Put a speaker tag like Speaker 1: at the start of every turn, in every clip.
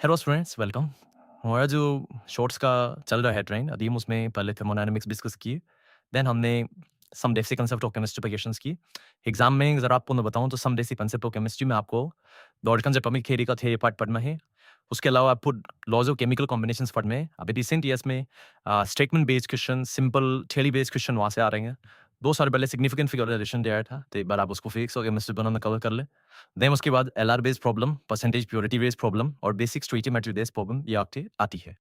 Speaker 1: Hello friends, welcome. हमारा जो shorts का चल रहा है ट्रेंड, अभी हम उसमें पहले थर्मोडायनामिक्स डिस्कस किए, देन हमने some basic concept of chemistry पर क्वेश्चंस की। एग्जाम में ज़रा आपको मैं बताऊँ तो some basic concept of chemistry में आपको लॉजिकल एटॉमिक थ्योरी का थ्योरी पार्ट पढ़ना है। उसके अलावा आपको लॉज ऑफ केमिकल कॉम्बिनेशंस पढ़ने हैं। अभी रिसेंट ईयर्स में statement based question, simple theory based question वहाँ से आ रहे हैं। 2 साल पहले सिग्निफिकेंट फिगराइजेशन दिया था, तो एक बार आप उसको फिजिक्स और केमिस्ट्री दोनों में कवर कर लें। देन उसके बाद LR based problem, percentage purity based problem और बेसिक स्टोइचियोमेट्री बेस्ड प्रॉब्लम ये आपके आती है।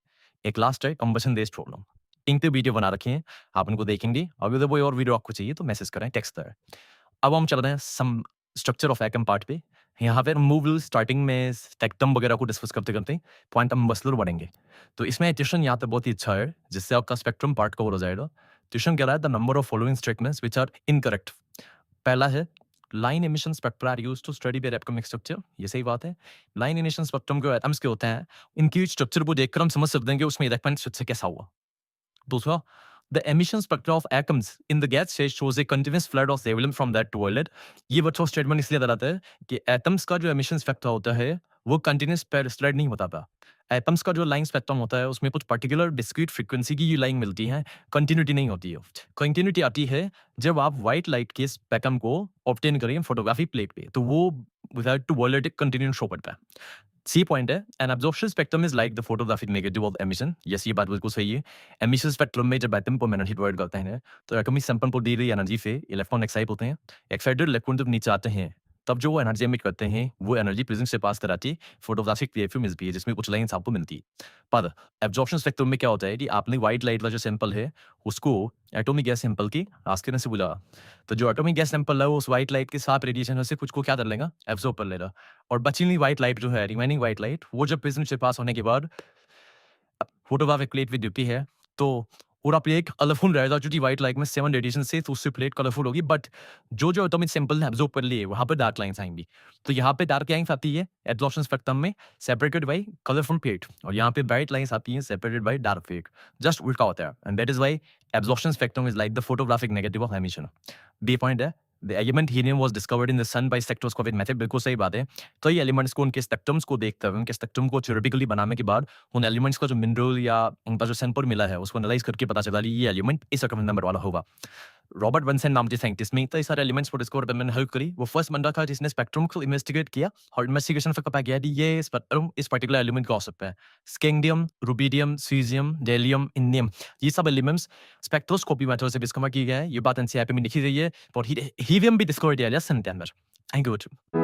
Speaker 1: एक लास्ट है कंबशन बेस्ड प्रॉब्लम। 3 वीडियो बना रखे हैं, आप उनको देखेंगे। अगर कोई और वीडियो आपको चाहिए तो मैसेज करें, टेक्स्ट करें। अब हम चल रहे हैं some structure of atom part पे। यहाँ पे मूव स्टार्टिंग में स्पेक्ट्रम वगैरह को डिस्कस करते-करते क्वांटम मसलर बढ़ेंगे। तो इसमें ट्यूशन यहाँ पे बहुत ही अच्छा है, जिससे आपका स्पेक्ट्रम पार्ट कवर हो जाएगा। ट्यूशन कह रहा है the number of following statements which are incorrect. पहला है line emission spectra are used to study their atomic structure. ये सही बात है। लाइन एमिशन स्पेक्ट्रम जो एटम्स के होते हैं, इनकी स्ट्रक्चर को देखकर हम समझ सकते हैं कि उसमें इलेक्ट्रॉन से कैसा हुआ। दूसरा, the emission spectra of atoms in the gas stage shows a continuous flood of wavelength from that to world. ये बच्चों स्टेटमेंट इसलिए बताता है कि एटम्स का जो एमिशन स्पेक्ट्रा होता है वो कंटीन्यूअस स्लाइड नहीं होता था। एटम्स का जो लाइन स्पेक्ट्रम होता है उसमें कुछ पर्टिकुलर डिस्क्रीट फ्रीक्वेंसी की लाइन मिलती है, कंटिन्यूटी नहीं होती है। कंटिन्यूटी आती है जब आप व्हाइट लाइट के स्पेक्ट्रम को ऑब्टेन करें फोटोग्राफी प्लेट पे, तो वो without to world continue show पड़ता है। सी पॉइंट है, an absorption spectrum is like the photographic negative of emission. Yes, ये बात बिल्कुल सही है। एमिशन स्पेक्ट्रम में जब एटम को एनर्जी प्रोवाइड करते हैं तो एटॉमिक सैंपल को दी गई एनर्जी से इलेक्ट्रॉन एक्साइट होते हैं। एक्साइटेड इलेक्ट्रॉन जब नीचे आते हैं तब जो वो एनर्जी एमिट करते हैं वो एनर्जी प्रिज्म से पास कराती फोटोग्राफिक वेवफॉर्म मिलती है, जिसमें कुछ लाइन्स आपको मिलती है। पर एब्जॉर्प्शन स्पेक्ट्रम में क्या होता है कि आपने व्हाइट लाइट वाला जो सैंपल है उसको एटॉमिक गैस सैंपल की आस्किन से बुला, तो जो एटॉमिक गैस सैंपल है वो उस व्हाइट लाइट के साथ रेडिएशन से कुछ को क्या कर लेगा, एब्जॉर्ब कर लेगा। और बची हुई व्हाइट लाइट जो है, रिमेनिंग व्हाइट लाइट, वो जब प्रिज्म से पास होने के बाद फोटोग्राफिक प्लेट विद ड्यूटी है, तो पूरा प्लेट कलरफुल रहेगा क्योंकि व्हाइट लाइट में 7 रेडिएशन से, तो उससे प्लेट कलरफुल होगी। बट जो एटॉमिक सैंपल ने एब्जॉर्ब कर लिए वहाँ पे डार्क लाइन्स आएंगी। तो यहाँ पे डार्क लाइन्स आती है एब्जॉर्प्शन स्पेक्ट्रम में सेपरेटेड बाय कलरफुल प्लेट, और यहाँ पे ब्राइट लाइन्स आती हैं separated by dark plate. Just उल्टा होता है, and that is why absorption spectrum is like the photographic negative of emission. B point है, the element helium was discovered in the sun by spectroscopic method. बिल्कुल सही बात है। तो ये एलिमेंट्स को उनके स्पेक्ट्रम्स को देखते हुए, उनके स्पेक्ट्रम को थ्योरेटिकली बनाने के बाद उन एलिमेंट्स का जो मिनरल या उनका जो सैंपल मिला है उसको एनालाइज करके पता चला कि ये एलिमेंट इस एटॉमिक नंबर वाला होगा। रॉबर्ट बंसन नाम के साइंटिस्ट ने कई सारे एलिमेंट्स को डिस्कवर करने में हेल्प करी। वो फर्स्ट बंदा था जिसने स्पेक्ट्रम को इन्वेस्टिगेट किया, और इन्वेस्टिगेशन से पता गया कि ये स्पेक्ट्रम इस पर्टिकुलर एलिमेंट का हो सकता है। Scandium, rubidium, caesium, gallium, indium, ये सब एलिमेंट्स स्पेक्ट्रोस्कोपी मेथड से डिस्कवर किए गए हैं। ये बात एनसीईआरटी में लिखी गई है। और हीलियम भी डिस्कवर किया गया सन के अंदर। Thank you.